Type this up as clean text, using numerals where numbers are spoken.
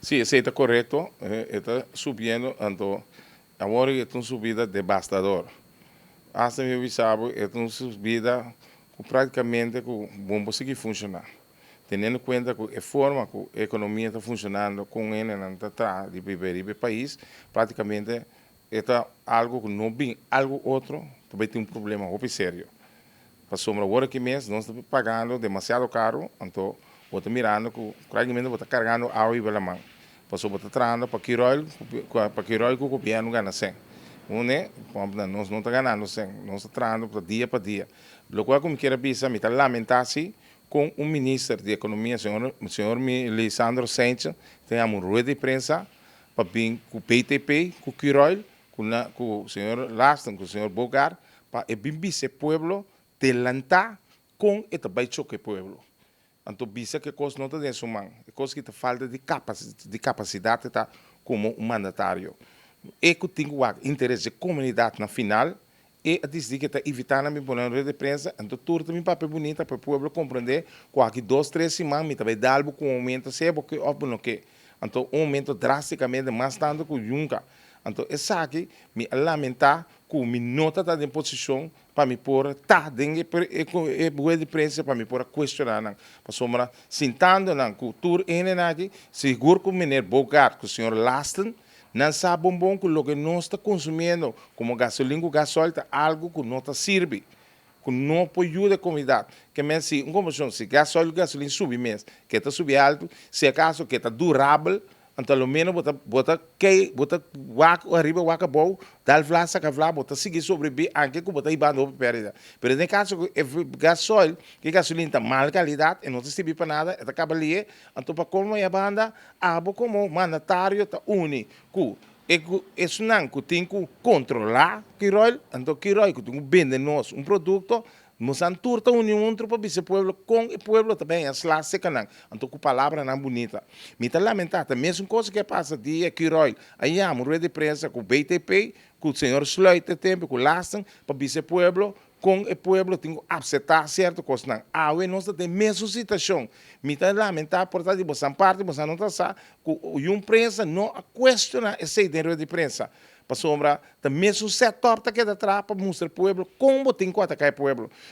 Sí, sí, está correcto. Está subiendo, ahora es una subida devastadora. Hasta mi sabe, es una subida que prácticamente vamos seguir funcionar. Teniendo en cuenta que la forma que la economía está funcionando con él en atrás de vivir el país, prácticamente está algo que no viene, algo otro, también tiene un problema muy serio. Para sombra agora que mês nós estamos pagando demasiado caro, então vou estar mirando que praticamente vou estar carregando água e pela mão. Passou vou estar trazendo para que o governo ganha 100. Né? Nós não estamos ganhando 100, nós estamos trazendo para dia. Lo qual como quero pensar, me está lamentar-se com o ministro de Economia, o senhor Lisandro Sánchez, tem uma rueda de prensa para vir com o PTP, com o Quirol, com o senhor Laston, com o senhor Bogart, para vir esse povo delantar com o trabalho que pueblo. Então, bisa que coisa não está dentro de mão, coisa que te falta de capacidade tá como um mandatário. E que tem o interesse da comunidade na final, e a dizer que está evitando a minha boleia de prensa, então tudo também papel bonita para o povo compreender que aqui 2, 3 semanas me também dá algo com aumento, se é porque óbvio não que, então aumento drasticamente mais tanto que nunca. Então, essa aqui me lamentar que me nota está em posição para me pôr tá dentro de prensa para me pôr a questionar não. Para sombra sentando na cultura aqui, seguro que o menino Bogart, que o senhor Lasten, não sabe bom que o que nós está consumindo como gasolina ou gasóleo é algo que não está serve. Que não pode ajudar a comunidade. Que mesmo se se gasolina subir mesmo, que está subir alto, se acaso que está durável, então, pelo menos, bota arriba, waka bom, dá vlasa, saca vlasa, bota seguir sobreviver, anche que bota ibando perda. Mas, no caso, gasóleo, que gasolina está mal qualidade, e não se serve para nada, acaba ali, então, para como a banda, abo como mandatário, está único. Isso não, que tem que controlar, então, que tem que vender nós produto, mas a turta união outro para esse povo com o povo também as lá se canang então com palavra não bonita me tá lamentar a mesma coisa que passa dia que Roy aí há uma de prensa com o BTP com o senhor Sluiter tempo com o Lasten para esse povo com o povo tem que aceitar certo coisa não ah we nós tem mesma situação me tá lamentar por estar de boa parte você não tá sa com o prensa não questiona esse ideia de prensa para sombra, também o setor que atrás para mostrar ao povo como tem que atacar o povo.